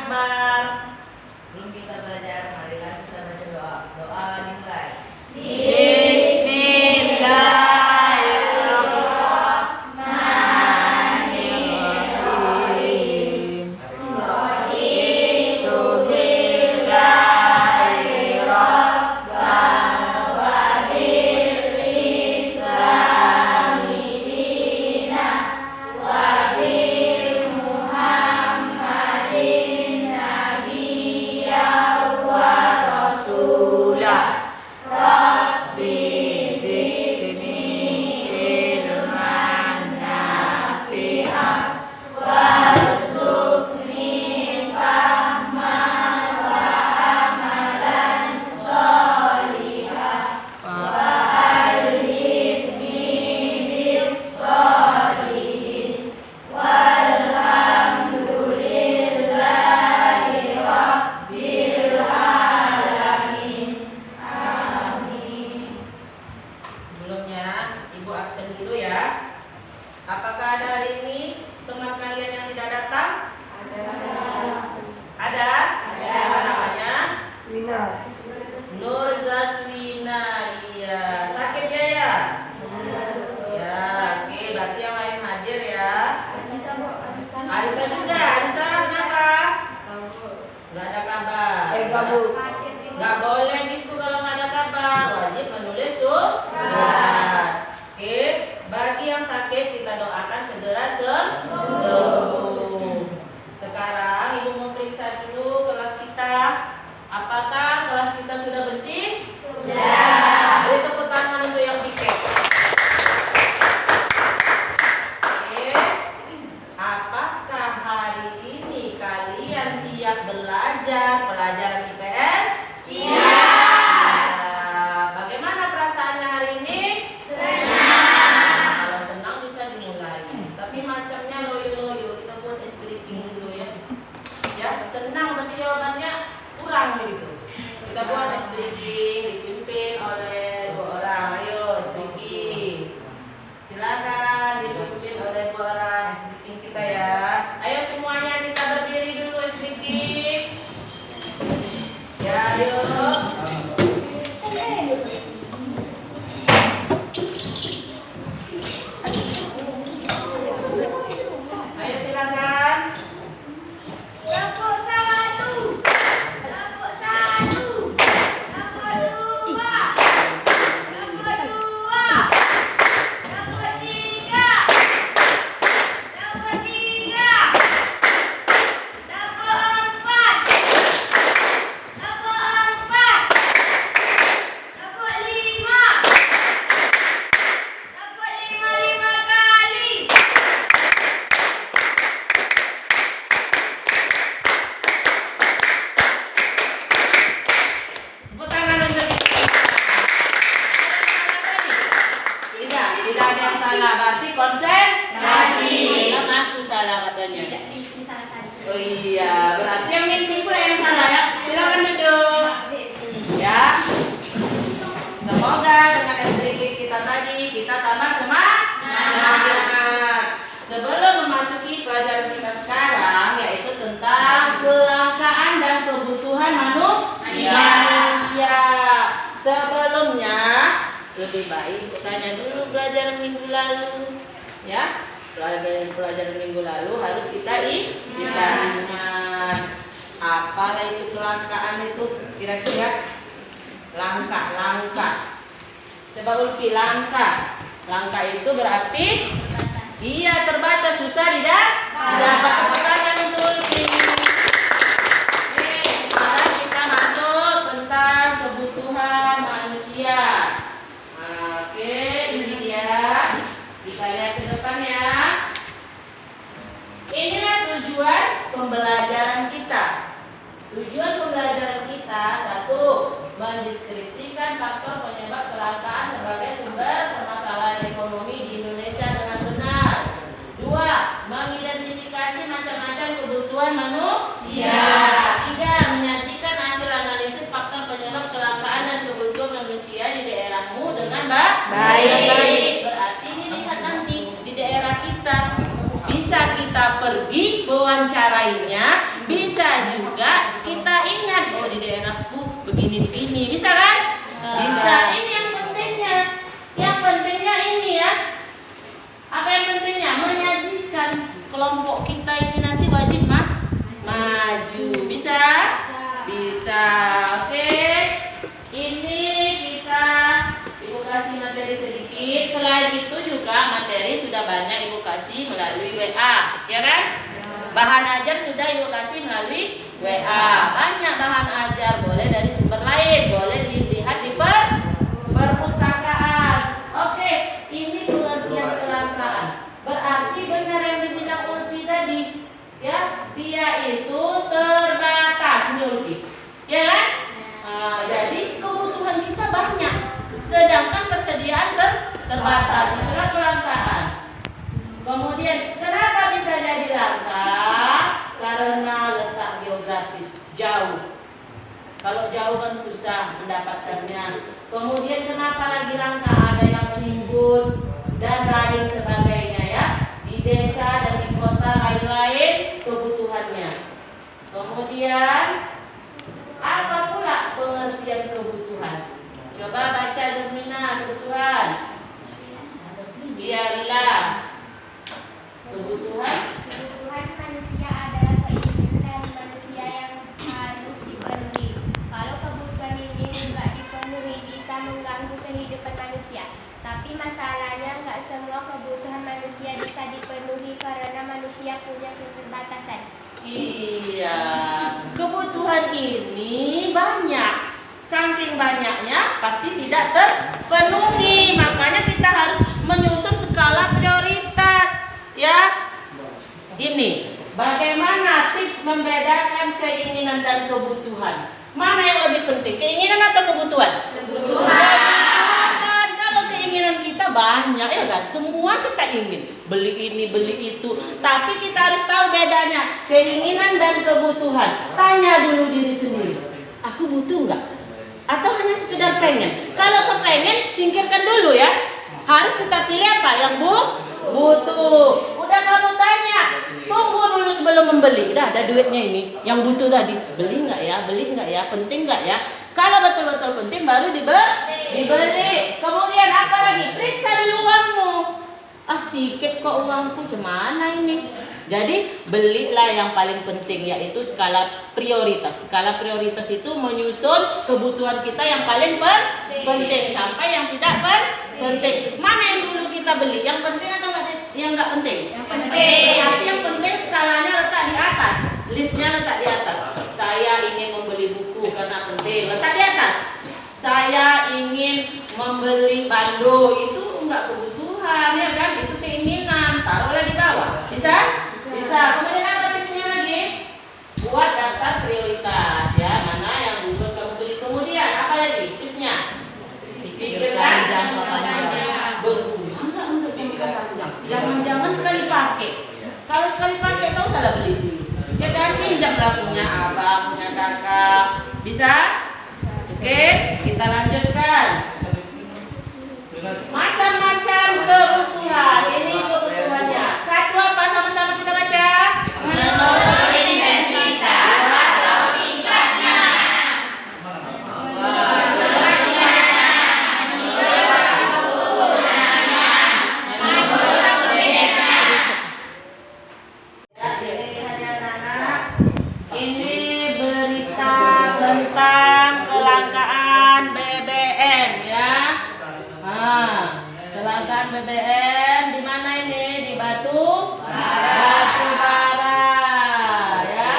kabar? Sebelum kita belajar, marilah kita baca doa. Doa dimulai. Bismillahirrahmanirrahim. Raditu billahi rabban wa bil islami dinan wa bi Muhammadin nabiyyan wa rasulah. Rabbi zidni ilman nafi'an warzuqni fahman wa amalan sholihan wa alhimni bis-sholihin walhamdulillahi rabbil alamin. Amin. Sebelumnya, Ibu absen dulu ya. Apakah ada hari ini teman kalian yang tidak datang? Ada? Apa namanya? Nur Zasmina. Iya. Sakit ya ya? Ya, oke. Berarti yang lain hadir ya. Arisa juga. Arisa kenapa? Nggak ada kabar. Nggak boleh gitu kalau nggak ada kabar. Wajib menulis surat. Oke. Bagi yang sakit kita doakan segera sembuh. Sekarang Ibu mau periksa dulu kelas kita. Apakah kelas kita sudah bersih? Sudah. Beri tepuk tangan untuk yang piket. Oke. Apakah hari ini kalian siap belajar pelajaran IPS? Siap. Bagaimana perasaannya hari ini? Senang. Kalau senang bisa dimulai. Tapi macamnya loyo-loyo. Kita buat ice breaking dulu ya. Ya, senang berarti jawabannya kurang gitu. Kita buat ice breaking dipimpin oleh 2 orang. Ayo ice breaking. Silakan dipimpin oleh 2 orang ice breaking kita ya. Ayo semuanya kita berdiri dulu ice breaking. Ya, ayo. Ayo silakan. Tepuk tangan untuk tidak ada yang salah. Berarti konsentrasi. Bilang aku salah katanya. Oh iya, berarti yang mimpi pula yang salah ya. Silakan duduk. Ya. Semoga dengan sedikit kita tadi kita tambah semangat. Sebelum memasuki pelajaran kita sekarang, yaitu tentang kelangkaan dan kebutuhan manusia. Sebelumnya lebih baik bertanya dulu pelajaran minggu lalu, ya. Pelajaran minggu lalu harus kita ingat. Apalah itu kelangkaan itu kira-kira? Langka. Coba Ulfi, langka. Langka itu berarti iya terbatas, susah didapat. Tepuk tangan untuk Ulfi. Oke, sekarang kita masuk tentang kebutuhan manusia. Oke, ini dia. Kita lihat ke depan ya. Inilah tujuan pembelajaran kita. Tujuan pembelajaran kita, 1. Mendeskripsikan faktor penyebab kelangkaan sebagai sumber permasalahan ekonomi di Indonesia dengan benar. 2. Mengidentifikasi macam-macam Selain itu juga materi sudah banyak Ibu kasih melalui WA, ya kan? Bahan ajar sudah Ibu kasih melalui WA. Banyak bahan ajar, boleh dari sumber lain, boleh dilihat di perpustakaan. Oke, ini pengertian kelangkaan. Berarti benar yang dibilang Ulfi tadi, ya, dia itu terbatas, nih Ulfi, ya kan? Jadi kebutuhan kita banyak, sedangkan persediaan terbatas. Itulah kelangkaan. Kemudian kenapa bisa jadi langka? Karena letak geografis jauh. Kalau jauh kan susah mendapatkannya. Kemudian kenapa lagi langka? Ada yang menimbun dan lain sebagainya, ya. Di desa dan di kota lain-lain kebutuhannya. Kemudian apa pula pengertian kebutuhan? Coba baca Jasmina, kebutuhan. Iya, Lila. Kebutuhan manusia adalah keinginan manusia yang harus dipenuhi. Kalau kebutuhan ini nggak dipenuhi bisa mengganggu kehidupan manusia. Tapi masalahnya nggak semua kebutuhan manusia bisa dipenuhi karena manusia punya keterbatasan. Iya, kebutuhan ini banyak. Saking banyaknya pasti tidak terpenuhi. Makanya kita harus menyusun skala prioritas. Ya, ini bagaimana tips membedakan keinginan dan kebutuhan? Mana yang lebih penting, keinginan atau kebutuhan? Kebutuhan. Kalau keinginan kita banyak, ya kan? Semua kita ingin, beli ini, beli itu. Tapi kita harus tahu bedanya keinginan dan kebutuhan. Tanya dulu diri sendiri, aku butuh nggak? Atau hanya sekedar pengen? Kalau kepengen, singkirkan dulu ya. Harus kita pilih apa? Yang butuh. Udah kamu tanya, tunggu dulu sebelum membeli. Udah ada duitnya ini. Yang butuh tadi, beli nggak ya? Beli nggak ya? Penting nggak ya? Kalau betul-betul penting baru dibeli. Kemudian apa lagi? Periksa dulu uangmu. Sikit kok uangku, gimana ini? Jadi belilah yang paling penting, yaitu skala prioritas. Skala prioritas itu menyusun kebutuhan kita yang paling penting sampai yang tidak penting. Mana yang dulu kita beli? Yang penting atau yang nggak penting? Yang penting. Berarti yang penting skalanya letak di atas, listnya letak di atas. Saya ingin membeli buku karena penting, letak di atas. Saya ingin membeli bando, itu enggak kebutuhan, ya kan? Itu keinginan, taruhlah di bawah. Bisa? Kemudian apa tipsnya lagi? Buat daftar prioritas, ya. Mana yang dulu kamu beli. Kemudian apa lagi tipsnya? Pikirkan berguna nggak untuk jangka panjang. Jangan sekali pakai. Kalau sekali pakai kau salah beli dulu. Ya kan, pinjamlah punya abang, punya kakak. Bisa? Oke, kita lanjutkan. Macam-macam kebutuhan. Ini kebutuhannya. Satu apa? Sama-sama kita baca. Menurut intensitas atau tingkatnya. Ini berita tentang kelangkaan BBM, ya. Kelangkaan BBM di mana ini? Di Batu Bara, ya.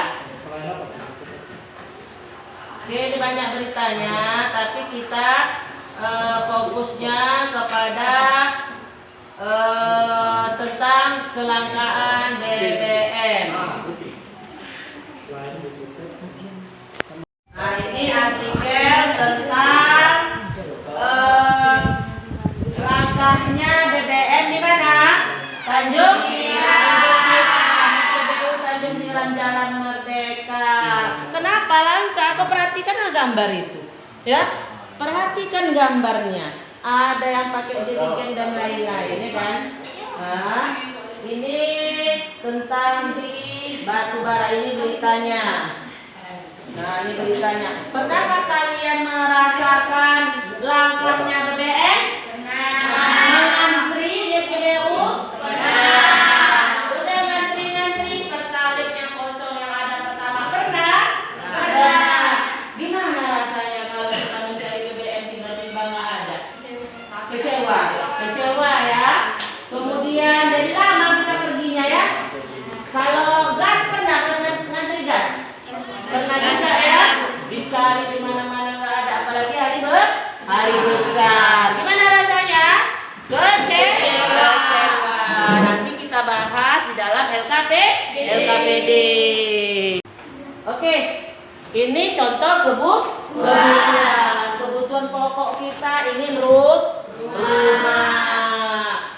Oke, ini banyak beritanya, tapi kita fokusnya kepada tentang kelangkaan BBM. Nah, ini artikel tentang langkahnya BBM di mana? Tanjung Tiram Jalan Merdeka. Kenapa langka? Kau perhatikan gambar itu, ya. Perhatikan gambarnya. Ada yang pakai jerigen dan lain-lain, ya kan? Nah, ini tentang di Batu Bara, ini beritanya. Nah, ini beritanya. Pernahkah kalian merasakan langkahnya BBM? Mengantri di SPBU? Udah ngantri-ngantri, pertalite yang kosong yang ada pertama. Pernah? Gimana rasanya kalau kita mencari BBM tiba-tiba nggak ada? Kecewa. Kecewa ya. Kemudian jadi lama kita perginya ya. Kalau gas pernah ngantri gas? Pernah juga ya. Dicari di mana-mana nggak ada, apalagi hari besar. Gimana rasanya? Kecewa. Nanti kita bahas di dalam LKPD. Oke, ini contoh kebutuhan pokok kita. Ini rumah,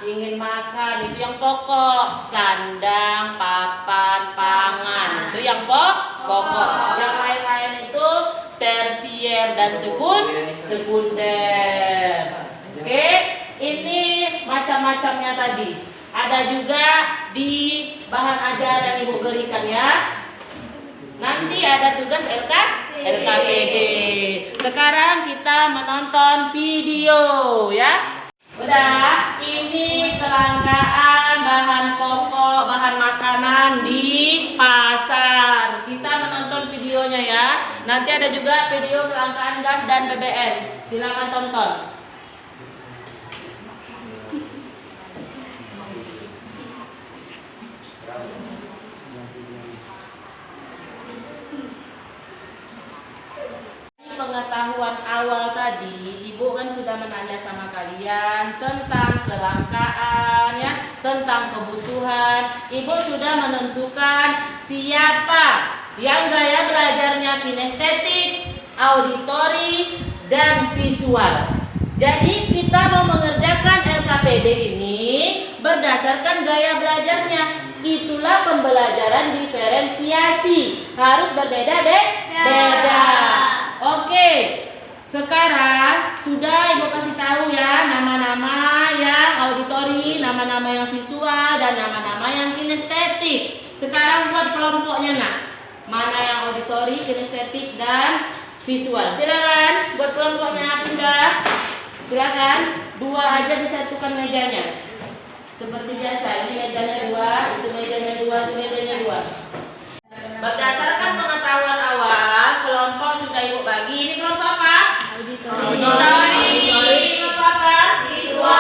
ingin makan, itu yang pokok. Sandang, papan, pangan, itu yang pokok. Yang lain-lain itu tersier dan sekunder. Oke, ini macam-macamnya tadi. Ada juga di bahan ajar yang Ibu berikan ya. Nanti ada tugas LKPD. Sekarang kita menonton video ya. Udah, ini kelangkaan bahan pokok, bahan makanan di pasar. Kita menonton videonya ya. Nanti ada juga video kelangkaan gas dan BBM. Silakan tonton. Pengetahuan awal tadi, Ibu kan sudah menanya sama kalian tentang kelangkaan ya, tentang kebutuhan. Ibu sudah menentukan siapa yang gaya belajarnya kinestetik, auditori, dan visual. Jadi kita mau mengerjakan LKPD ini berdasarkan gaya belajarnya. Itulah pembelajaran diferensiasi. Harus berbeda-beda. Oke, sekarang sudah Ibu kasih tahu ya nama-nama yang auditori, nama-nama yang visual, dan nama-nama yang kinestetik. Sekarang buat kelompoknya nak. Mana yang auditori, kinestetik, dan visual. Silakan buat kelompoknya pindah. Silakan, 2 aja disatukan mejanya. Seperti biasa, ini mejanya 2, itu mejanya 2, itu mejanya 2. Berdasarkan pengetahuan awal, kelompok sudah Ibu bagi. Ini kelompok apa? Auditori. Ini kelompok apa? Visual.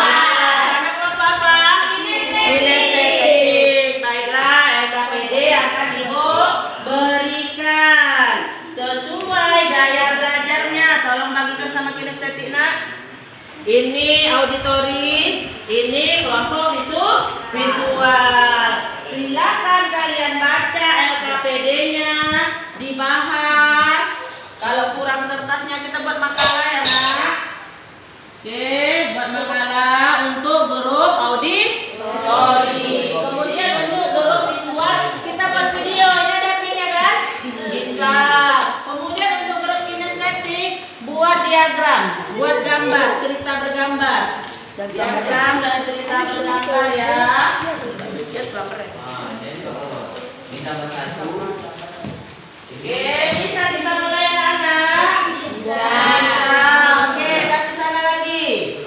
Sana kelompok apa? Kinestetik. Baiklah, LKPD akan Ibu berikan sesuai gaya belajarnya. Tolong bagikan sama kinestetik nak. Ini auditori, ini kelompok visual. Silakan kalian baca LKPD-nya, dibahas. Kalau kurang kertasnya kita buat makalah ya nak. Oke, buat makalah untuk grup auditori. Kemudian untuk grup visual kita buat video. Ini ada pinnya kan? Bisa. Kemudian untuk grup kinestetik buat diagram, buat gambar, cerita bergambar. Diagram dan cerita bergambar ya. Oke, bisa kita mulai anak-anak? Bisa. Oke, kasih sana lagi.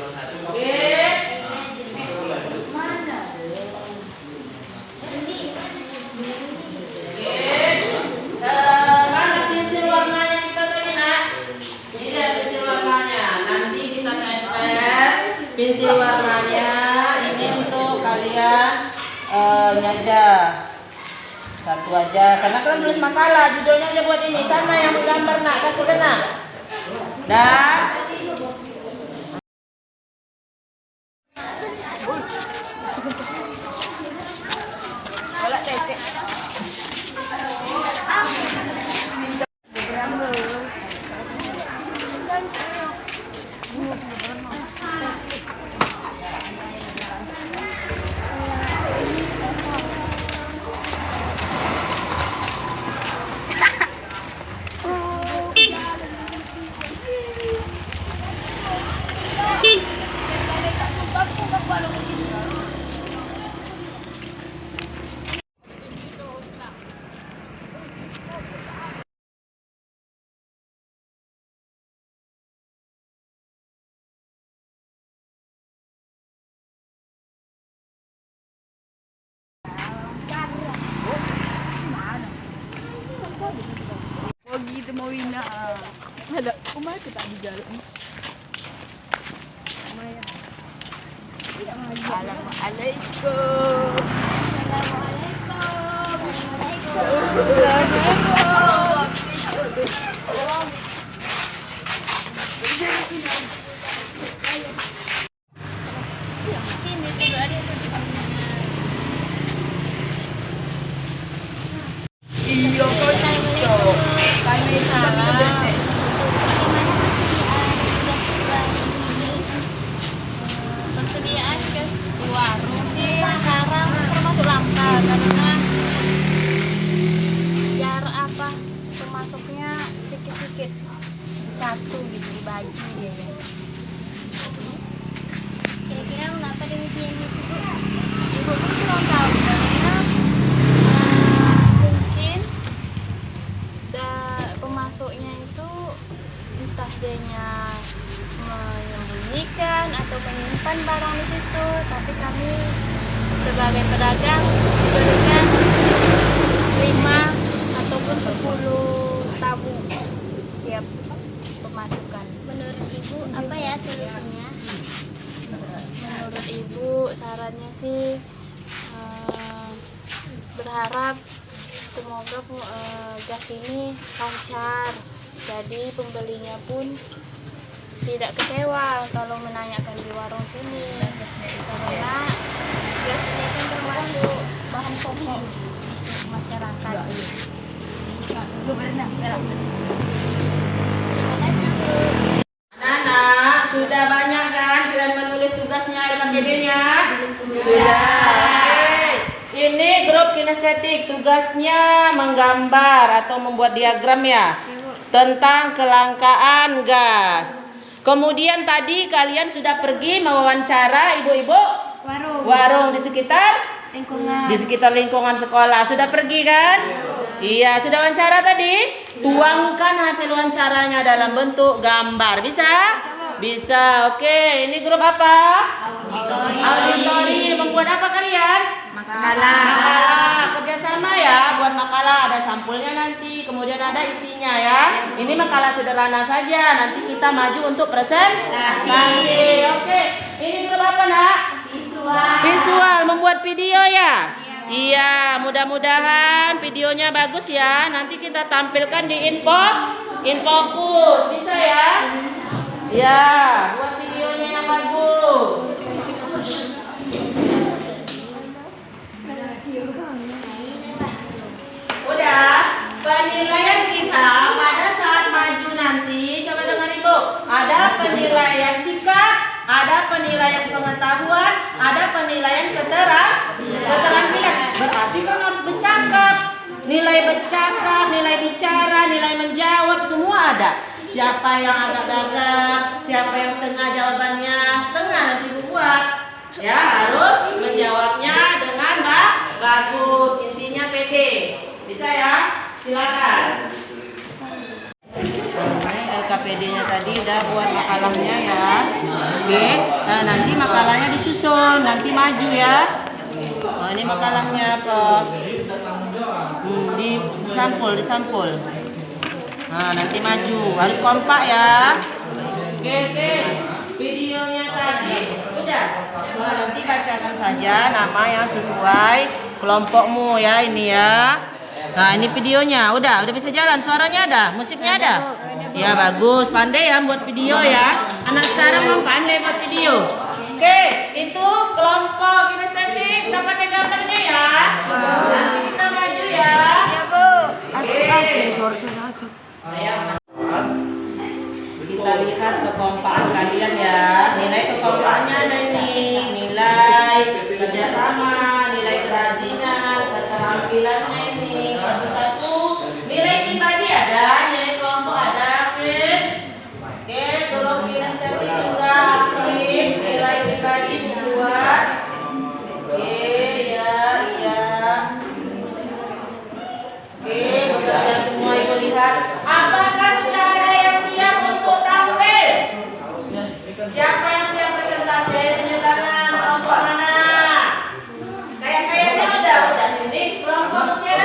Oke. Mana pensil warnanya kita tadi nak? Ini ada pensil warnanya. Nanti kita tempel pensil warnanya. Ini untuk kalian nyajah. Satu aja, karena kalian tulis makalah, judulnya aja buat ini. Sana yang menggambar nak, kasih kena. Dan Gitu mau wina. Ada, umay kita di jalan. Umay. Assalamualaikum. Iya, kok kami salah. Persediaan gas di warung sih sekarang termasuk langka karena jarak apa termasuknya sedikit-sedikit satu gitu dibagi dia ya. Kira-kira nggak pada ujian itu Bu? Ibu pun belum tahu karena mungkin pemasuknya itu entah dianya menyembunyikan atau menyimpan barang di situ, tapi kami sebagai pedagang diberikan 5 ataupun 10 tabung setiap pemasukan. Menurut Ibu apa ya solusinya? Menurut Ibu sarannya sih berharap semoga gas ini lancar, jadi pembelinya pun tidak kecewa kalau menanyakan di warung sini, karena gas ini kan termasuk bahan pokok untuk masyarakat. Terima kasih Bu. Anak-anak, sudah banyak kan kalian menulis tugasnya dalam PD-nya? Sudah. Oke. Ini grup kinestetik, tugasnya menggambar atau membuat diagram ya tentang kelangkaan gas. Kemudian tadi kalian sudah pergi mewawancara ibu-ibu warung di sekitar lingkungan sekolah. Sudah pergi kan? Iya, sudah wawancara tadi? Tuangkan hasil wawancaranya dalam bentuk gambar. Bisa? Bisa. Oke, ini grup apa? Auditori. Membuat apa kalian? Makalah. Kerjasama ya, buat makalah. Ada sampulnya nanti, kemudian ada isinya ya. Ini makalah sederhana saja. Nanti kita maju untuk presentasi. Oke, ini grup apa nak? Visual, membuat video ya? Iya, mudah-mudahan videonya bagus ya. Nanti kita tampilkan di Infokus. Bisa ya? Ya, buat videonya yang bagus. Udah, penilaian kita pada saat maju nanti, coba dengar Ibu. Ada penilaian sikap, ada penilaian pengetahuan, ada penilaian keterampilan. Berarti kan harus bercakap. Nilai bercakap, nilai bicara, nilai menjawab, semua ada. Siapa yang agak gagap, siapa yang setengah jawabannya, setengah nanti buat. Ya, harus menjawabnya dengan bagus. Intinya PD. Bisa ya? Silakan. LKPD-nya tadi udah buat makalahnya ya. Oke, nah, nanti makalahnya disusun, nanti maju ya. Oh, ini makalahnya apa? Disampul. Nah, nanti maju, harus kompak ya. Oke. Videonya tadi udah. Nah, nanti bacakan saja nama yang sesuai kelompokmu ya ini ya. Nah, ini videonya udah bisa jalan, suaranya ada, musiknya ada. Ya bagus, pandai ya buat video ya. Anak sekarang memang pandai buat video. Oke, itu kelompok kinestetik, dapat gambarnya ya. Nanti kita maju ya. Iya Bu. Kita lihat kekompakan kalian ya. Nilai kekompakannya ada ini. Nilai kerjasama, nilai kerajinan, keterampilannya ini. Satu-satu. Nilai pribadi ada, nilai kelompok ada. Oke, grup kinestetik juga aktif. Nilai pribadi dibuat. Oke, iya. Oke, bekerja semua Ibu lihat. Apakah sudah ada yang siap untuk tampil? Siapa yang siap presentasi? Tunjuk tangan. Kelompok mana? Kayaknya udah. Ini kelompok Mutiara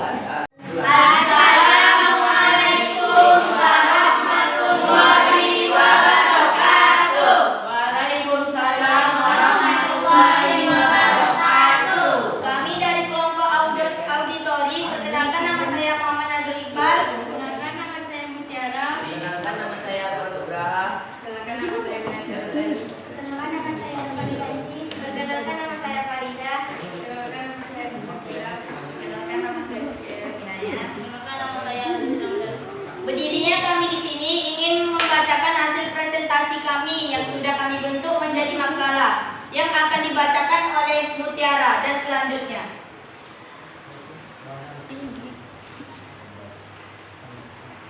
ada. Assalamualaikum warahmatullahi wabarakatuh. Waalaikumsalam warahmatullahi wabarakatuh. Kami dari kelompok auditori, perkenalkan nama saya Muhammad Nazrul Iqbal. Perkenalkan nama saya Mutiara. Perkenalkan nama saya Nugraha. Perkenalkan nama saya Minasya Rosani. Perkenalkan nama saya Nurmani Lanji. Perkenalkan nama saya Farida. Perkenalkan nama saya Mutiara. Perkenalkan nama saya Sofia Kinaya. Perkenalkan nama saya Azizah Mudan. Berdirinya kami di sini ingin membacakan hasil presentasi kami yang sudah kami bentuk menjadi makalah yang akan dibacakan oleh Mutiara dan selanjutnya.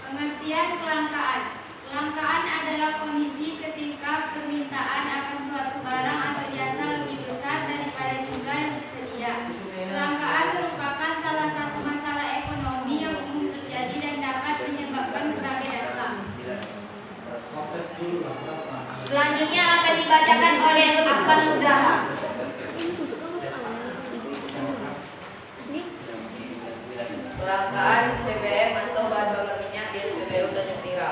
Pengertian kelangkaan. Kelangkaan adalah kondisi ketika permintaan akan suatu barang atau jasa lebih besar daripada jumlah yang tersedia. Kelangkaan merupakan salah satu masalah ekonomi yang umum terjadi dan dapat menyebabkan berbagai dampak. Selanjutnya akan dibacakan oleh Akbar Nugraha. Kelangkaan BBM atau bahan bakar minyak di SPBU Tanjung Tira.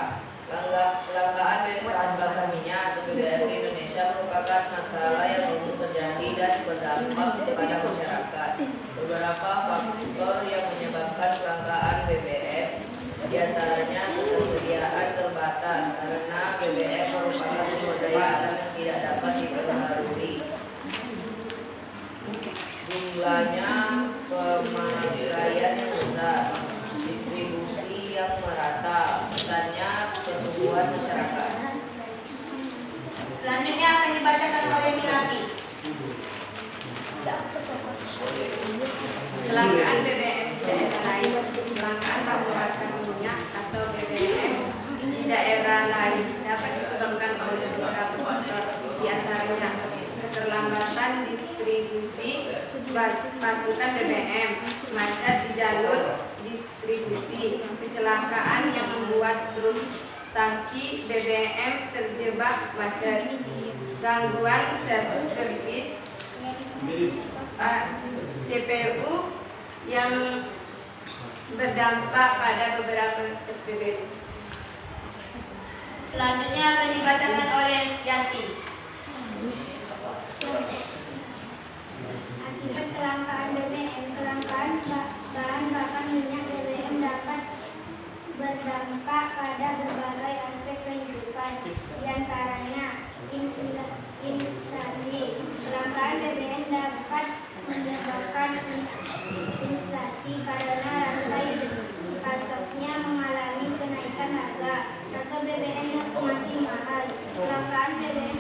Kelangkaan bahan bakar minyak atau BBM di Indonesia merupakan masalah yang umum terjadi dan berdampak kepada masyarakat. Beberapa faktor yang menyebabkan kelangkaan BBM diantaranya ketersediaan terbatas karena BBM merupakan sumber daya alam yang tidak dapat diperbaharui. Jumlahnya pemakaian yang besar, distribusi yang merata, pesannya pertumbuhan masyarakat. Selanjutnya akan dibacakan oleh Milati. Kelangkaan BBM di daerah lain. Kelangkaan bahan bakar minyak atau BBM di daerah lain dapat disebabkan oleh beberapa faktor, di antaranya keterlambatan distribusi pasokan BBM, macet di jalur distribusi, kecelakaan yang membuat truk tangki BBM terjebak macet, gangguan servis CPU yang berdampak pada beberapa SPBU. Selanjutnya akan dibacakan oleh Yanti. Akibat kelangkaan BBM, kelangkaan bahan bakar minyak BBM dapat berdampak pada berbagai aspek kehidupan, diantaranya inflasi. Kelangkaan BBM dapat menyebabkan inflasi karena rantai pasoknya mengalami kenaikan harga BBM yang semakin mahal. Kelangkaan BBM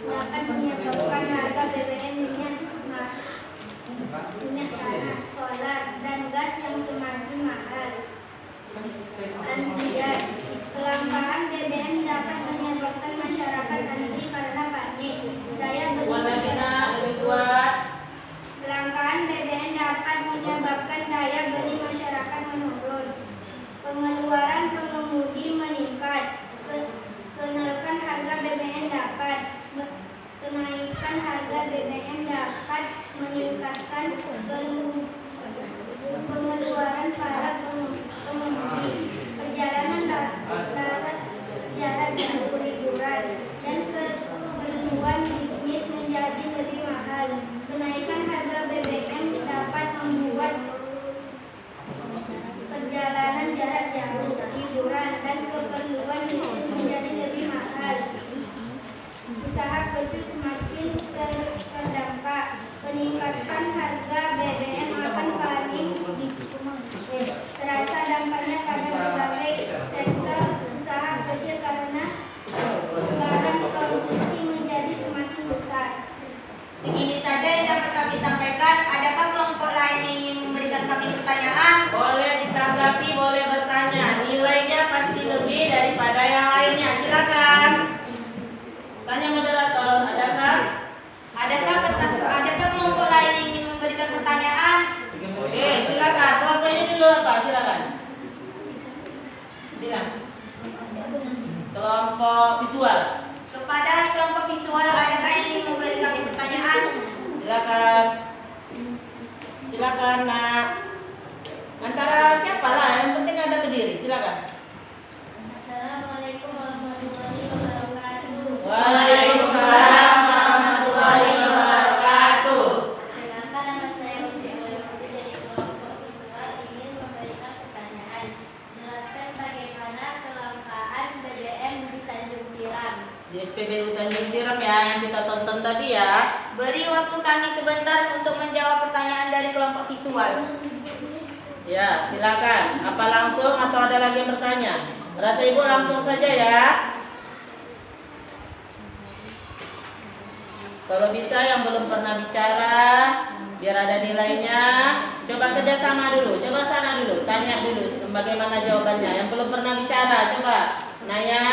dapat menyebabkan harga BBM minyak tanah, solar, dan gas yang semakin mahal. Antrian. Kelangkaan BBM dapat menyebabkan masyarakat antri karena panik. Saya Kelangkaan BBM dapat menyebabkan daya beli masyarakat menurun. Pengeluaran pengemudi meningkat. Kenaikan harga BBM dapat meningkatkan pengeluaran para pengemudi. Perjalanan darat jarak jauh, liburan, dan keperluan bisnis menjadi lebih mahal. Kenaikan harga BBM dapat membuat perjalanan jarak jauh, liburan, dan keperluan bisnis menjadi lebih mahal. Usaha kecil semakin terdampak. Peningkatan harga BBM akan paling terasa dampaknya pada berbagai sektor usaha kecil karena beban produksi menjadi semakin besar. Segini saja yang dapat kami sampaikan. Adakah kelompok lain yang ingin memberikan kami pertanyaan? Boleh ditanggapi, boleh bertanya. Nilainya pasti lebih daripada yang lainnya. Silakan. Tanya moderator, Adakah kelompok lain yang ingin memberikan pertanyaan? Oke, silakan. Kelompok ini dulu Pak, silakan. Bilang. Kelompok visual. Kepada kelompok visual, adakah yang ingin memberi kami pertanyaan? Silakan. Silakan, Nak. SPBU Tanjung Tiram ya yang kita tonton tadi ya. Beri waktu kami sebentar untuk menjawab pertanyaan dari kelompok visual. Ya, silakan. Apa langsung atau ada lagi yang bertanya? Rasa Ibu langsung saja ya. Kalau bisa yang belum pernah bicara, biar ada nilainya, coba kerjasama dulu, coba sana dulu, tanya dulu bagaimana jawabannya. Yang belum pernah bicara, coba Naya,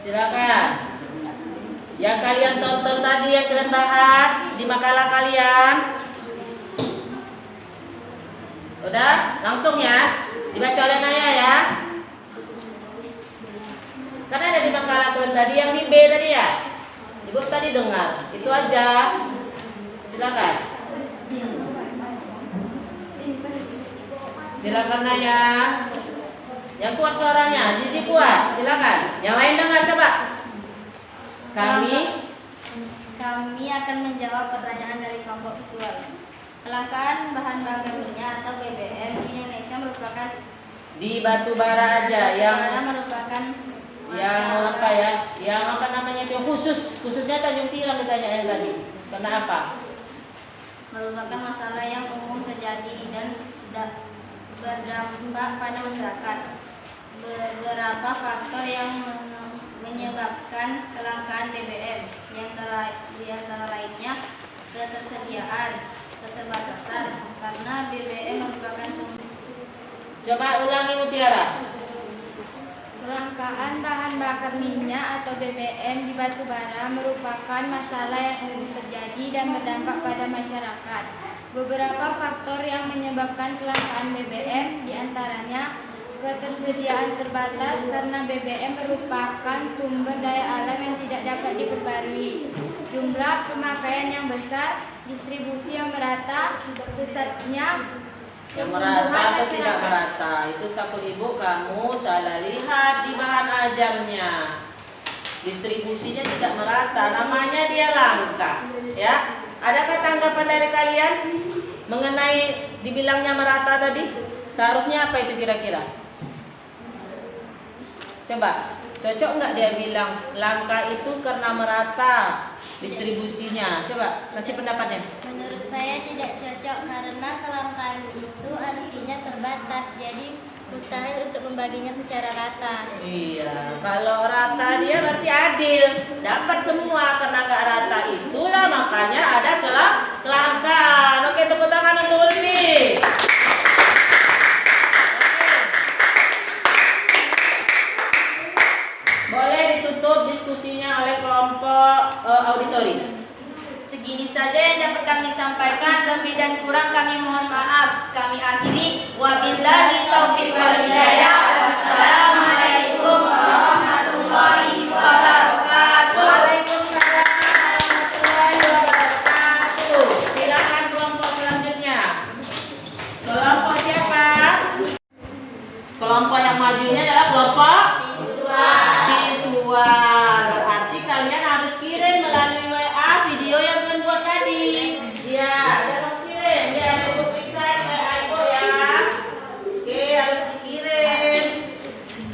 silakan. Yang kalian tonton tadi, yang kalian bahas di makalah kalian, udah langsung ya, dibaca oleh Naya ya. Karena ada di makalah kalian tadi yang di B tadi ya. Ibu tadi dengar, itu aja. Silakan. Silakan Naya. Yang kuat suaranya, Zizi kuat. Silakan. Yang lain dengar coba. Kami akan menjawab pertanyaan dari kelompok visual. Kelangkaan bahan bakar minyak atau BBM di Indonesia merupakan Di batu bara aja yang merupakan apa ya? Yang apa namanya itu khususnya Tanjung Tiram ditanyain tadi. Kenapa? merupakan masalah yang umum terjadi dan berdampak pada masyarakat. Beberapa faktor yang menyebabkan kelangkaan BBM, di antara lainnya ketersediaan, keterbatasan, karena BBM merupakan sumber. Coba ulangi Mutiara. Kelangkaan bahan bakar minyak atau BBM di batubara merupakan masalah yang umum terjadi dan berdampak pada masyarakat. Beberapa faktor yang menyebabkan kelangkaan BBM diantaranya ketersediaan terbatas karena BBM merupakan sumber daya alam yang tidak dapat diperbarui. Jumlah pemakaian yang besar, distribusi yang merata, pesatnya Yang merata atau tidak merata? Itu takut Ibu kamu salah lihat di bahan ajarnya. Distribusinya tidak merata, namanya dia langka. Ya, adakah tanggapan dari kalian mengenai dibilangnya merata tadi? Seharusnya apa itu kira-kira? Coba, cocok nggak dia bilang langka itu karena merata distribusinya? Coba kasih pendapatnya. Menurut saya tidak cocok karena kelangkaan itu artinya terbatas, jadi mustahil untuk membaginya secara rata. Iya, kalau rata dia berarti adil, dapat semua. Karena nggak rata itulah makanya ada kelangkaan. Oke, tepuk tangan untuk Ulfi. Boleh ditutup diskusinya oleh kelompok auditori. Segini saja yang dapat kami sampaikan, lebih dan kurang kami mohon maaf. Kami akhiri, wabillahi taufiq wal hidayah. Wassalamualaikum warahmatullahi wabarakatuh. Waalaikumsalam warahmatullahi wabarakatuh. Silakan kelompok selanjutnya. Kelompok siapa? Kelompok yang maju ini adalah kelompok visual. Berarti kalian harus kirim melalui WA video yang kalian buat tadi. Ya, harus kirim. Ya, Ibu periksa di WA Ibu ya. Oke, harus dikirim.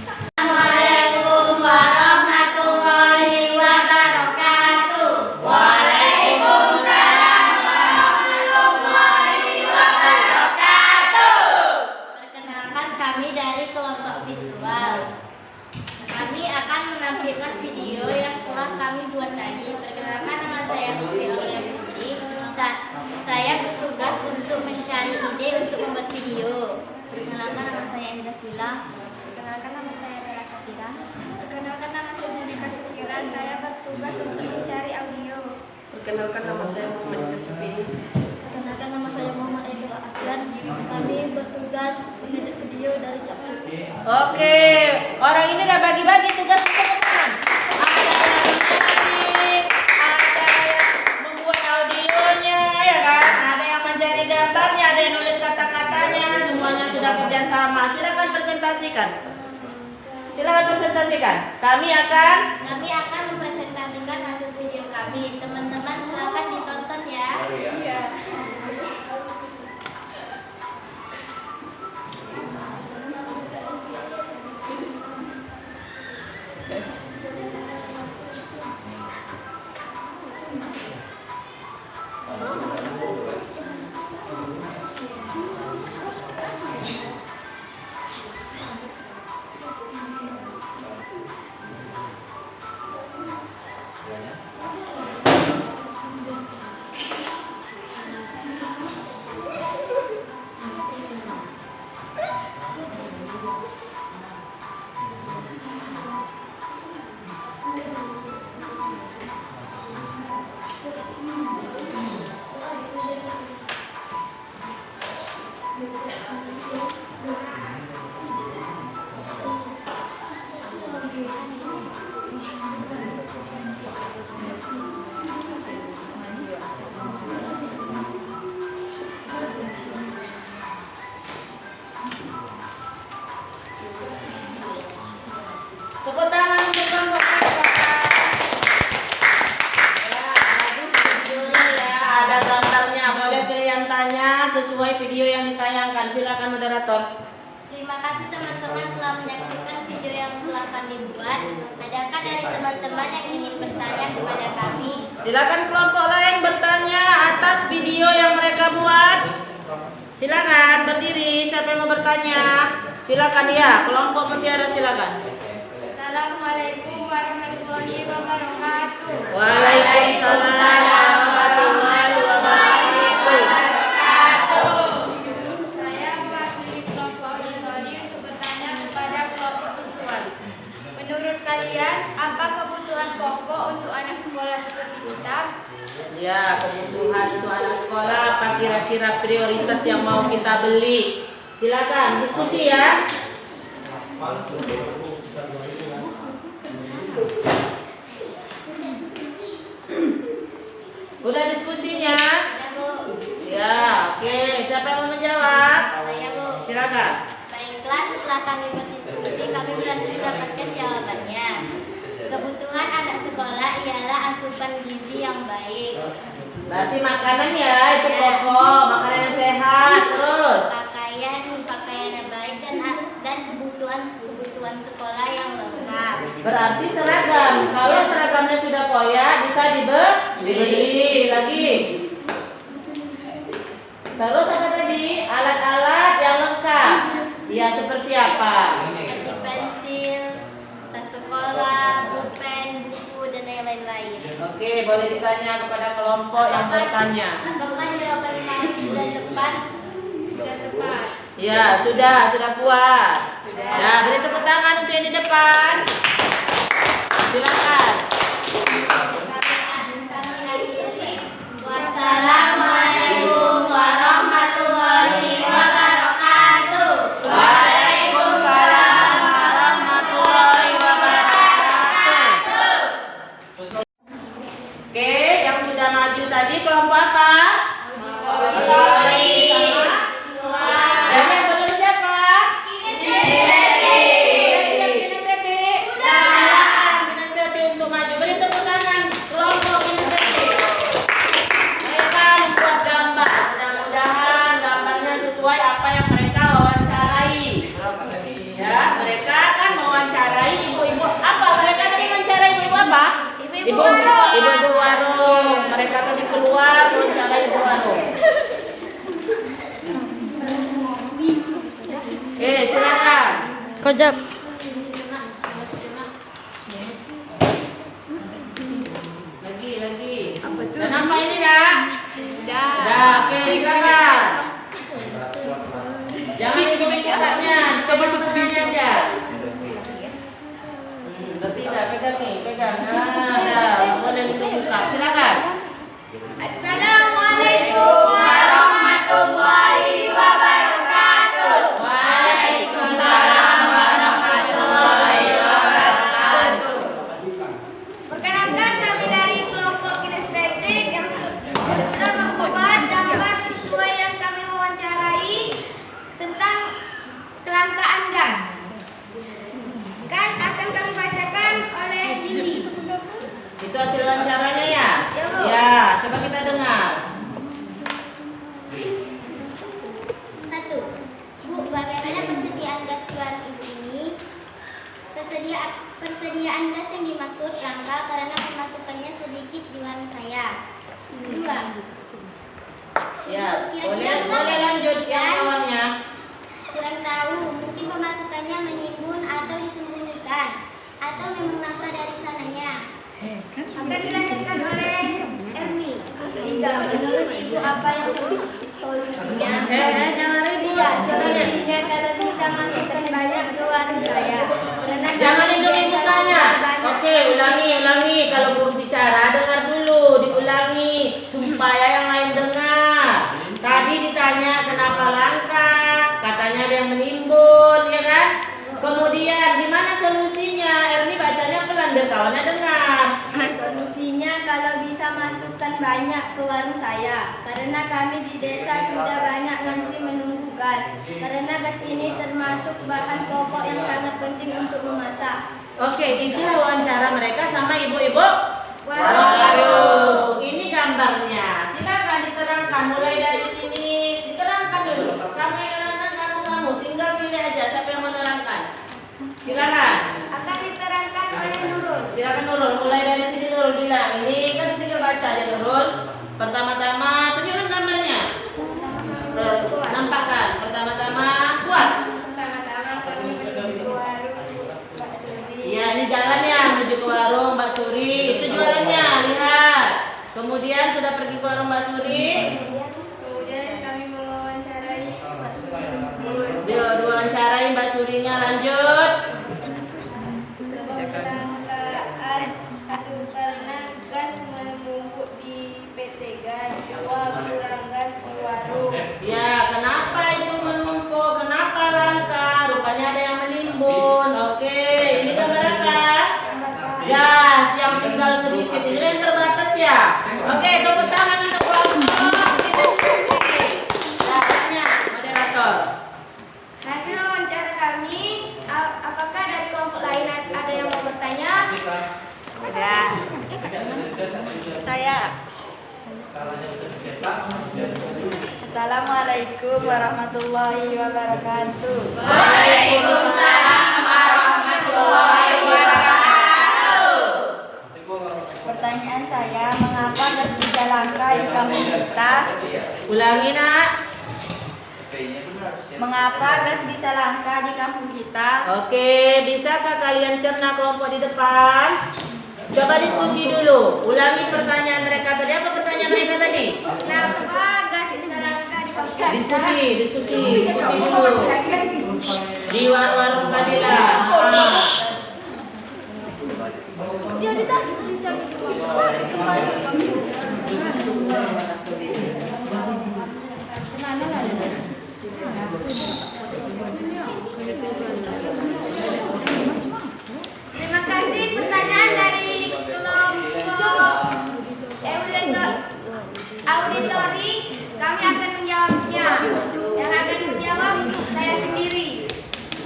Assalamualaikum warahmatullahi wabarakatuh. Waalaikumsalam warahmatullahi wabarakatuh. Perkenalkan, kami dari kelompok visual. Kami akan menampilkan video yang telah kami buat tadi. Perkenalkan, nama saya Putri Aulia Putri. Saya bertugas untuk mencari ide untuk membuat video. Perkenalkan, nama saya Enda Fila. Perkenalkan, nama saya Bella Satira. Perkenalkan, nama saya Judika Satira. Saya bertugas untuk mencari audio. Perkenalkan, nama saya Muhammad Ika Syafi'i. Perkenalkan, nama saya Muhammad Eka Aslan. Kami bertugas mengedit video dari Capcuk. Oke, orang ini udah bagi-bagi tugas teman-teman. Ada yang mencari, ada yang membuat audionya, ya kan? Ada yang mencari gambarnya, ada yang nulis kata-katanya. Semuanya sudah kerjasama. Silakan presentasikan. Kami akan mempresentasikan hasil video kami. Teman-teman silakan ditonton ya. Iya. Tepuk tangan untuk kelompok mereka. Ya, bagus videonya ya. Ada gambarnya. Boleh kalian tanya sesuai video yang ditayangkan. Silakan moderator. Terima kasih teman-teman telah menyaksikan video yang telah kami buat. Adakah dari teman-teman yang ingin bertanya kepada kami? Silakan kelompok lain bertanya atas video yang mereka buat. Silakan berdiri. Siapa yang mau bertanya? Silakan ya. Kelompok Mutiara silakan. Assalamualaikum warahmatullahi wabarakatuh. Waalaikumsalam warahmatullahi wabarakatuh. Saya mewakili kelompok auditori untuk bertanya kepada kelompok visual. Menurut kalian, apa kebutuhan pokok untuk anak sekolah seperti kita? Ya, kebutuhan untuk anak sekolah apa kira-kira prioritas yang mau kita beli? Silakan diskusi ya. Udah diskusinya? Ya, Bu. Ya, oke. Siapa yang mau menjawab? Saya, Bu. Silakan. Baiklah, setelah kami berdiskusi, kami berhasil mendapatkan jawabannya. Kebutuhan anak sekolah ialah asupan gizi yang baik, Berarti makanan ya, itu pokok, makanan yang sehat. Terus pakaian yang baik dan kebutuhan sekolah yang lengkap. berarti seragam. Kalau seragamnya sudah koyak, bisa dibeli lagi. Terus apa tadi? Alat-alat yang lengkap. Ya, seperti apa? Seperti pensil, tas sekolah, pulpen, buku, dan yang lain-lain. Oke, boleh ditanya kepada kelompok yang bertanya. Apakah jawaban kami sudah tepat? Sudah tepat. Ya, sudah puas. Ya, beri tepuk tangan untuk yang di depan. Silakan. Kami akhiri. Wassalamualaikum warahmatullahi wabarakatuh. Waalaikumsalam warahmatullahi wabarakatuh. Oke, yang sudah maju tadi kelompok apa? Auditori. Dan yang belum siapa? Kinestetik. Silakan kinestetik untuk maju. Beri tepuk tangan kelompok kinestetik. Mereka membuat gambar. Mudah-mudahan gambarnya sesuai apa yang mereka wawancarai. Ya, mereka kan mewawancarai ibu-ibu. Apa mereka tadi wawancara ibu-ibu apa? Ibu-ibu warung. Mereka tadi keluar wawancara ibu warung. Oke, silakan. Kojab. Lagi. Dan apa ini dah? Dah, oke, silakan. Jangan dibuka kitabnya, dicoba tangannya aja. Bertiga, pegang nih, pegang. Nah, dah, boleh dibuka. Silakan. Assalamualaikum warahmatullahi wabarakatuh. Waalaikumsalam warahmatullahi wabarakatuh. Perkenalkan, kami dari kelompok kinestetik yang sudah membuat gambar sesuai yang kami wawancarai tentang kelangkaan gas. Kan akan kami bacakan oleh Dindi. Itu hasil wawancaranya ya? Ya, Bu. Ya, coba kita dengar. 1. Bu, bagaimana persediaan gas di warung ibu ini? Persediaan gas yang dimaksud langka karena pemasukannya sedikit di warung saya. 2. Ya, boleh lanjut yang lawannya. Kurang tahu, mungkin pemasukannya menimbun atau disembunyikan, atau memang langka dari sananya. Akan dilanjutkan oleh Erni. 3. Menurut ibu apa yang solusinya? Jangan ribut. Solusinya kalau bisa masukkan banyak ke warung saya. Karena Jangan lindungi mukanya. Oke, ulangi. Kalau belum bicara, dengar dulu, diulangi supaya yang lain dengar. Tadi ditanya kenapa langka, katanya Kemudian gimana solusinya? Erni bacanya pelan biar kawannya dengar. Solusinya kalau bisa masukkan banyak ke warung saya. Karena kami di desa sudah banyak ngantri menunggu gas. Karena gas ini termasuk bahan pokok yang sangat penting untuk memasak. Oke, itulah wawancara mereka sama ibu-ibu Warung. Ini gambarnya. Silakan diterangkan mulai dari sini. Diterangkan dulu. Kamu yang menerangkan, kamu tinggal pilih aja siapa yang menerangkan. Silakan. Akan diterangkan oleh Nurul. Silakan Nurul. Mulai dari sini Nurul bilang. Ini kan tinggal baca aja Nurul. Pertama-tama tunjukkan gambarnya. Nampakkan. Pertama-tama kuat. Iya, ini jalannya menuju ke warung Mbak Suri. Itu jualannya, lihat. Kemudian sudah pergi ke warung Mbak Suri. Kemudian kami mewawancarai Mbak Suri. Diwawancarai Mbak Surinya, lanjut. Kelangkaan satu karena gas menumpuk di PT Gas, dua kurang gas di warung. Ya, kenapa itu menumpuk? Kenapa langka? Rupanya ada yang menimbun. Oke, ini gambar apa? Gas yang tinggal sedikit. Ini yang terbatas ya. Oke, tepuk tangan untuk kelompok. Caranya, moderator. Hasil wawancara kami, apakah dari kelompok lain ada yang mau bertanya? Ada. Saya. Assalamualaikum warahmatullahi wabarakatuh. Waalaikumsalam warahmatullahi wabarakatuh. Pertanyaan saya, mengapa gas bisa langka di kampung kita? Ulangi, Nak. Mengapa gas bisa langka di kampung kita? Oke, bisakah kalian cerna kelompok di depan? Coba diskusi dulu. Ulangi pertanyaan mereka tadi. Apa pertanyaan mereka tadi? Kenapa gas bisa langka di kampung kita? Diskusi dulu. Di warung tadi lah. Dia tadi bicara Terima kasih pertanyaan dari kelompok auditori. Kami akan menjawabnya. Yang akan menjawab saya sendiri.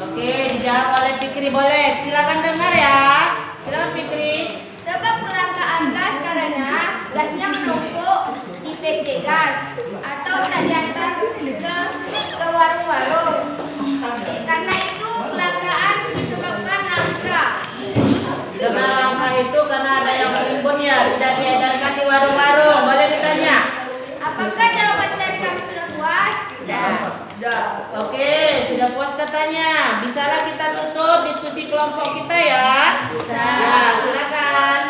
Oke, dijawab oleh Fikri boleh. Silakan dengar ya. Silakan Fikri. Sebab kelangkaan gas karena gasnya menumpuk di PT Gas atau tak diantar ke warung-warung. Karena itu kelangkaan disebabkan langka. Karena langka itu karena ada yang menimbun ya, tidak diedarkan di warung-warung. Boleh ditanya? Apakah jawaban dari kami sudah puas? Sudah. Oke, sudah puas katanya. Bisalah kita tutup diskusi kelompok kita ya? Bisa. Ya, silakan.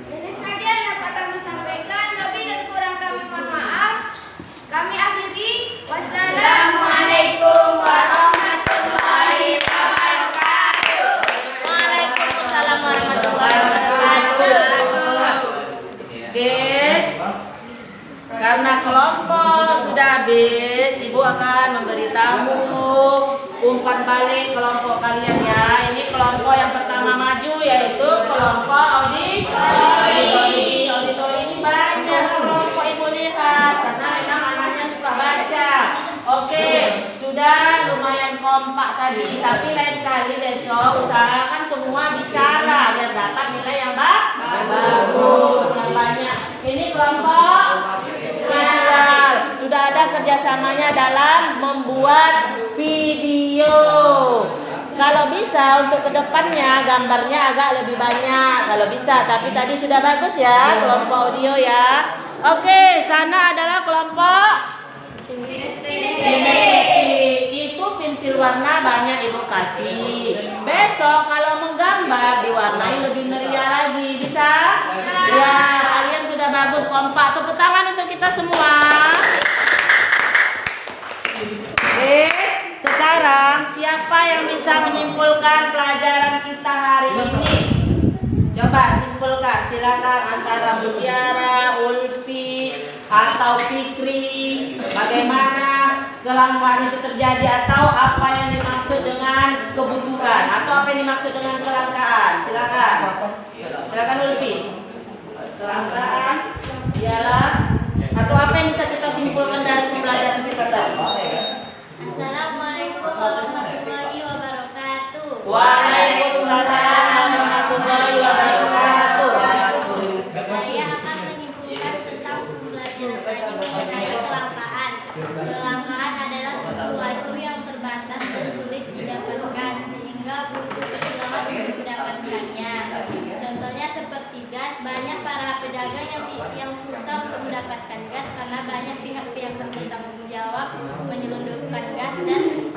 Ini saja yang dapat kami sampaikan. Lebih dan kurang kami mohon maaf. Kami akhiri. Wassalamualaikum warahmatullahi wabarakatuh. Waalaikumsalam warahmatullahi wabarakatuh. Oke. Karena kelompok sudah habis, Ibu akan memberitahu umpan balik kelompok kalian ya. Ini kelompok yang pertama maju yaitu kelompok auditori. Auditori ini banyak kelompok Ibu lihat karena memang anaknya suka baca. Oke, sudah lumayan kompak tadi, tapi lain kali besok usahakan semua bicara biar dapat nilai yang bagus, yang banyak. Ini kelompok visual. Sudah ada kerjasamanya dalam membuat video. Kalau bisa untuk kedepannya gambarnya agak lebih banyak kalau bisa. Tapi tadi sudah bagus ya kelompok audio ya. Oke, sana adalah kelompok kinestetik. Itu pensil warna banyak Ibu kasih. Besok kalau menggambar diwarnai lebih meriah lagi. Bisa? Ya, kalian sudah bagus kompak. Tepuk tangan untuk kita semua. Oke, sekarang siapa yang bisa menyimpulkan pelajaran kita hari ini? Coba simpulkan, silakan antara Mutiara, Ulfi, atau Fikri. Bagaimana kelangkaan itu terjadi atau apa yang dimaksud dengan kebutuhan atau apa yang dimaksud dengan kelangkaan? Silakan Ulfi. Kelangkaan ialah atau apa yang bisa kita simpulkan dari pembelajaran kita tadi? Assalamualaikum warahmatullahi wabarakatuh. Waalaikumsalam warahmatullahi wabarakatuh. Saya akan menyimpulkan tentang pembelajaran tadi mengenai kelangkaan. Kelangkaan adalah sesuatu yang terbatas dan sulit didapatkan sehingga butuh perjuangan untuk mendapatkannya. Contohnya seperti gas, banyak para pedagang yang susah untuk mendapatkan gas karena banyak pihak-pihak tak bertanggung jawab menyelundupkan gas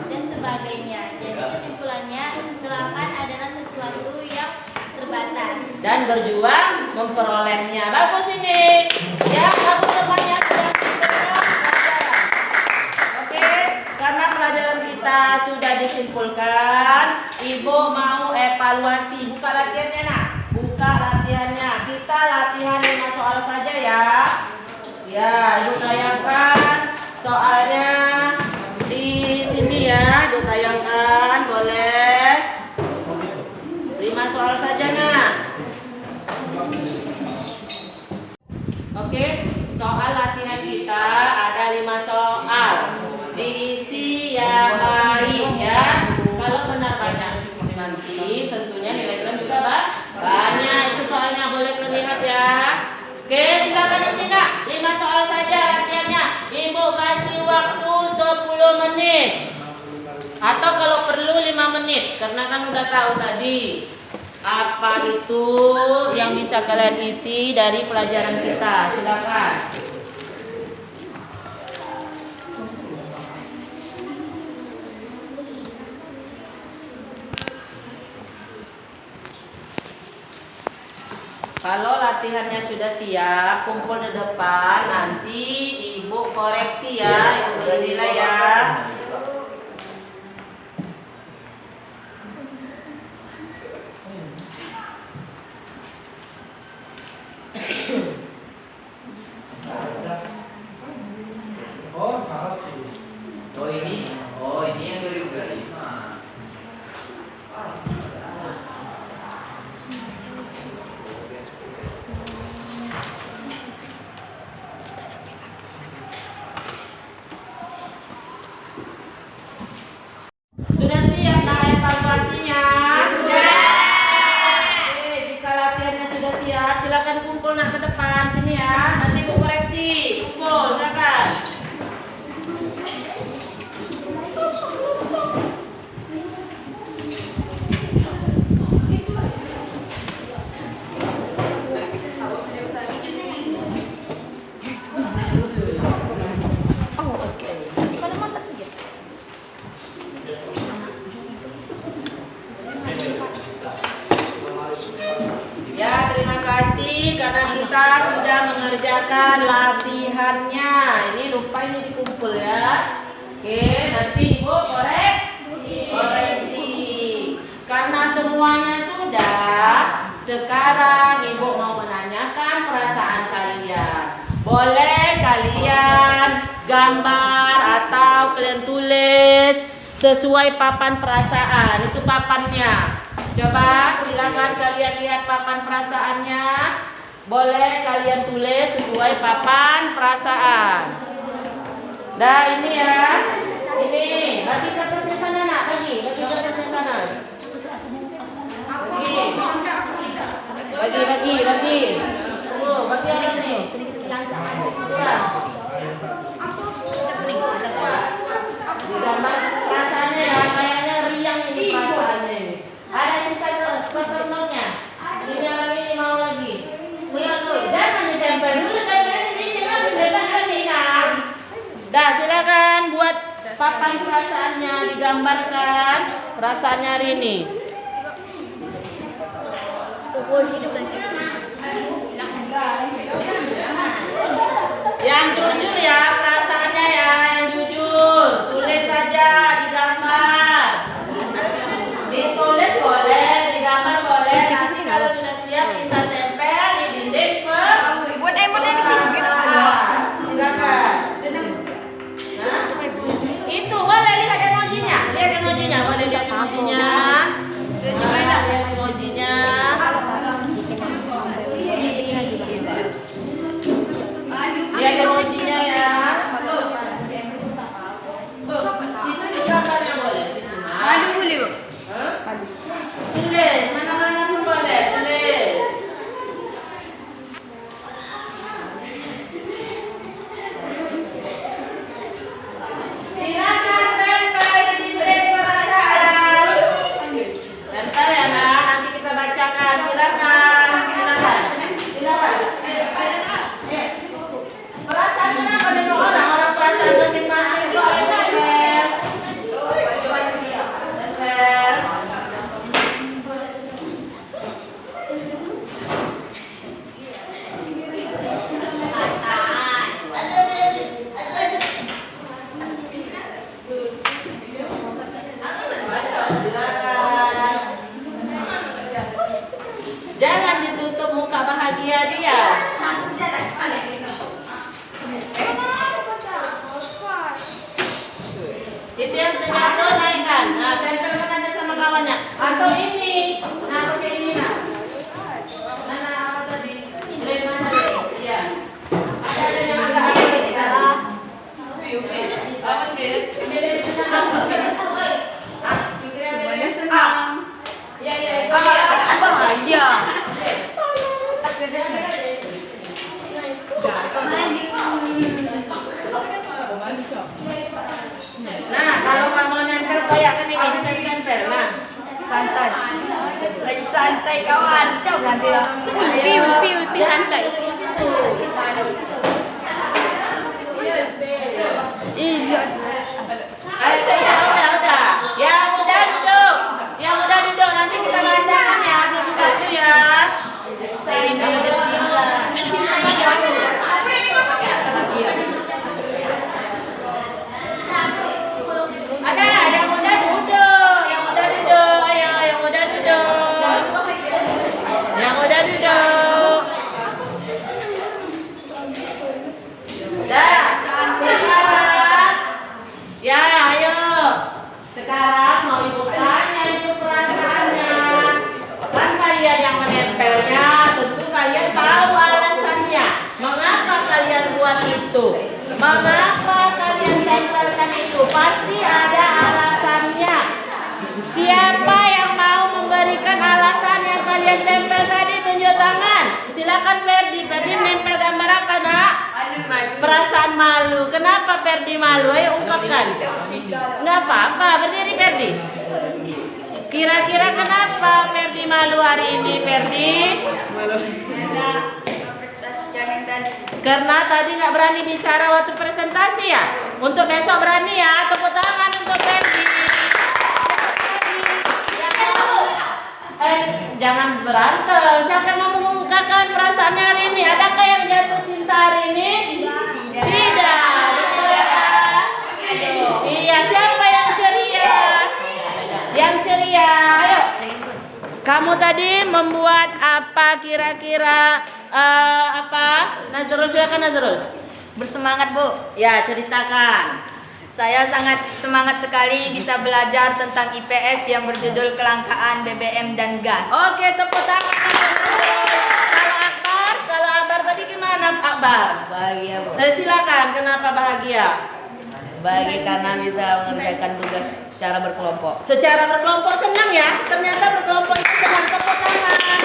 dan sebagainya. Jadi kesimpulannya kelangkaan adalah sesuatu yang terbatas Dan berjuang memperolehnya. Bagus ini. Ya, bagus semuanya sudah disimpulkan pelajaran. Oke, karena pelajaran kita sudah disimpulkan, Ibu mau evaluasi. Buka latihannya, nak. Buka latihannya. Kita latihan 5 soal saja ya. Ya, Ibu tayangkan soalnya di sini ya. Ibu tayangkan, boleh. 5 soal saja, nak. Oke, soal latihan kita ada 5 soal. Diisi yang baik ya. Kalau benar banyak nanti tentunya nilai kalian juga banyak. Itu soalnya boleh terlihat ya. Oke, silakan isi Kak. 5 soal saja latihannya. Ibu kasih waktu 10 menit. Atau kalau perlu 5 menit karena kan udah tahu tadi apa itu yang bisa kalian isi dari pelajaran kita. Silakan. Kalau latihannya sudah siap, kumpul di depan, nanti Ibu koreksi ya, Ibu bernilai ya. Oh ini yang 2005. Sudah siap nah evaluasinya? Sudah. Oke, jika latihannya sudah siap, silakan kumpul nak ke depan sini ya. Nanti Ibu koreksi. Kumpul, silakan. Ya, terima kasih karena kita sudah mengerjakan latihannya. Ini lupa ini dikumpul ya. Oke, nanti Ibu koreksi. Karena semuanya sudah, sekarang Ibu mau menanyakan perasaan kalian. Boleh kalian gambar atau kalian tulis sesuai papan perasaan. Itu papannya. Coba silakan kalian lihat papan perasaannya. Boleh kalian tulis sesuai papan perasaan. Nah ini ya. Ini bagi kertasnya sana nak, bagi kertasnya sana. Bagi. Tuh, bagi orang nih. Gambar perasaannya ya, kayaknya riang ini perasaannya ini. Ada sisa kertas notnya. Ini orang ini mau lagi. Jangan ditempel dulu, tempel ini jangan disebar lagi nah. Dah silakan buat papan perasaannya, digambarkan perasaannya hari ini. Yang jujur ya perasaannya ya, yang jujur. Tulis saja, digambar. Ditulis boleh, digambar boleh. Nanti kalau sudah siap bisa tempel di dinding silakan. Hah? emojinya. Lihat emojinya. Lihat emojinya ya. Situ digambarnya boleh. Madu boleh, Bu? Tulis, mana-mana pun boleh. Tulis. Silakan tempel di break perasaan. Tempel ya nak, nanti kita bacakan. Silakan. Perasaan kenapa dengan orang perasaan masing-masing kok ayo tempel. Tempel. Jangan ditutup muka bahagia dia. Itu yang terjatuh naikkan. Nah, tempelkan aja sama kawannya. Atau ini. Nah, pakai ini nah. Mana apa tadi? Brand mana deh? Iya. Ada yang agak sedikit tadi. Upi. Apa brand? Ini senang. Semuanya senang. Ya ya itu. Bahagia. Nah, kalau kamu nempel kayak kan ini bisa ditempel. Nah, Santai. Lagi santai kawan. Coba ganti lah. Ulpi santai. Iya. ayo udah. Yang udah duduk. Yang udah duduk nanti kita bacakan ya satu-satu ya. Saya udah cinta. Ada yang udah duduk. Yang udah duduk. Ayo yang udah duduk. Yang udah duduk. Dah. Sekarang. Ya, ayo. Sekarang mau ibu tanya itu perasaannya. Kan kalian yang menempelnya, tentu kalian tahu alasannya. Mengapa kalian buat itu? Mengapa kalian tempelkan itu? Pasti ada alasannya. Siapa yang mau memberikan alasan yang kalian tempel tadi? Tunjuk tangan. Silakan Ferdi. Ferdi nempel gambar apa nak? Perasaan malu. Kenapa Ferdi malu? Ayo ungkapkan. Nggak apa-apa. Berdiri Ferdi. Kira-kira kenapa Ferdi malu hari ini Ferdi? Karena tadi nggak berani bicara waktu presentasi ya. Untuk besok berani ya. Tepuk tangan untuk Ferdi. Jangan berantem. Siapa yang mau mengungkapkan perasaannya hari ini? Adakah yang jatuh cinta hari ini? Tidak. Iya, siapa yang ceria? Yang ceria. Ayo. Kamu tadi membuat apa kira-kira? Apa? Nazrul, silakan Nazrul. Bersemangat, Bu. Ya, ceritakan. Saya sangat semangat sekali bisa belajar tentang IPS yang berjudul Kelangkaan BBM dan Gas. Oke, tepuk tangan. Kalau Akbar tadi gimana Akbar? Bahagia, Bu. Silakan, kenapa bahagia? Bahagia karena bisa mengerjakan tugas secara berkelompok. Secara berkelompok senang ya? Ternyata berkelompok itu senang. Tepuk tangan.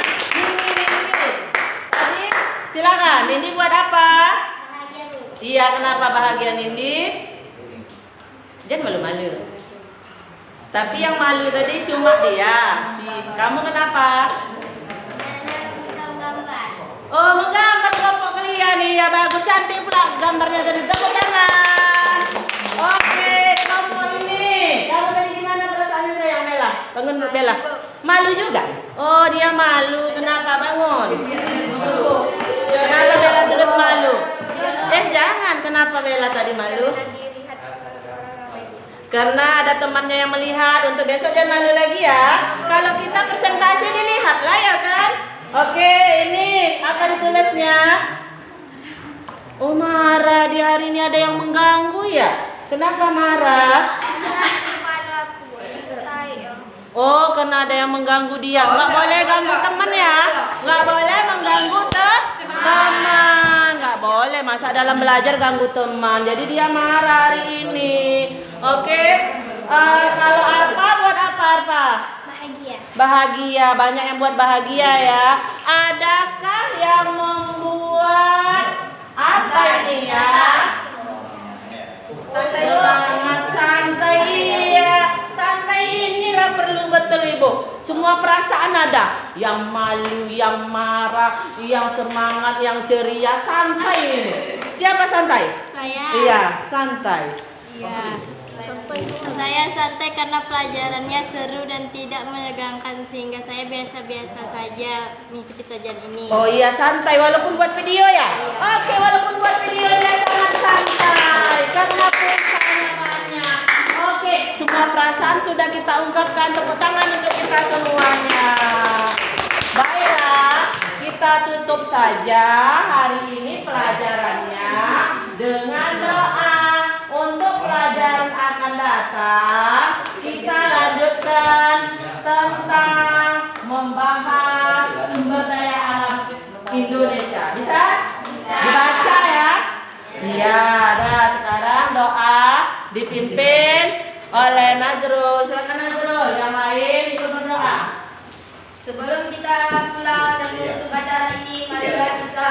Tadi silakan. Nindi buat apa? Bahagia, Bu. Iya, kenapa bahagia Nindi? Jangan malu-malu. Tapi yang malu tadi cuma dia. Kamu kenapa? Karena bisa menggambar. Oh, menggambar kelompok kalian. Iya, bagus. Cantik pula gambarnya tadi. Tepuk tangan. Oke, kamu ini. Kamu tadi gimana perasaannya sayang Bella? Bangun Bella. Malu juga? Oh, dia malu. Kenapa bangun? Kenapa Bella terus malu? Jangan. Kenapa Bella tadi malu? Karena ada temannya yang melihat. Untuk besok jangan malu lagi ya. Kalau kita presentasi dilihatlah ya kan. Oke, ini apa ditulisnya? Oh, marah. Di hari ini ada yang mengganggu ya. Kenapa marah? Oh, karena ada yang mengganggu dia. Nggak boleh ganggu teman ya. Nggak boleh mengganggu teman. Nggak boleh. Masa dalam belajar ganggu teman. Jadi dia marah hari ini. Oke. Kalau Arpa buat apa Arpa? Bahagia. Bahagia. Banyak yang buat bahagia ya. Adakah yang membuat apa ini ya? Santai dulu. Sangat santai, iya. Santai inilah perlu betul Ibu. Semua perasaan ada. Yang malu, yang marah, yang semangat, yang ceria. Santai ini. Siapa santai? Saya. Iya, santai. Iya. Saya santai karena pelajarannya seru dan tidak menegangkan sehingga saya biasa-biasa saja mengikuti pelajaran ini. Oh iya, santai walaupun buat video ya? Oke, walaupun buat video dia sangat santai karena pulsanya banyak. Oke, semua perasaan sudah kita ungkapkan. Tepuk tangan untuk kita semuanya. Baiklah, kita tutup saja hari ini pelajarannya dengan doa. Untuk pelajaran akan datang, kita lanjutkan tentang membahas sumber daya alam Indonesia. Bisa? Dibaca ya? Iya, dah sekarang doa dipimpin oleh Nazrul. Silakan Nazrul, yang lain ikut berdoa. Sebelum kita pulang dan menutup acara ini, marilah kita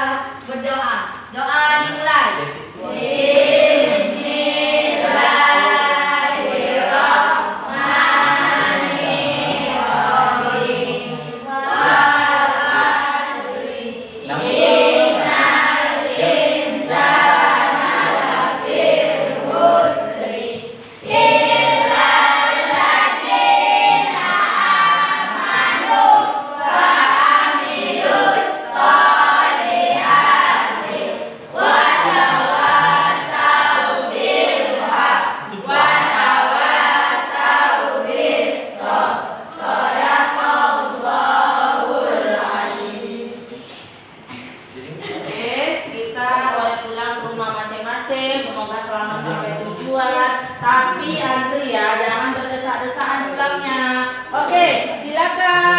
berdoa. Doa dimulai. Tapi antri ya, jangan berdesak-desakan pulangnya. Oke, silakan.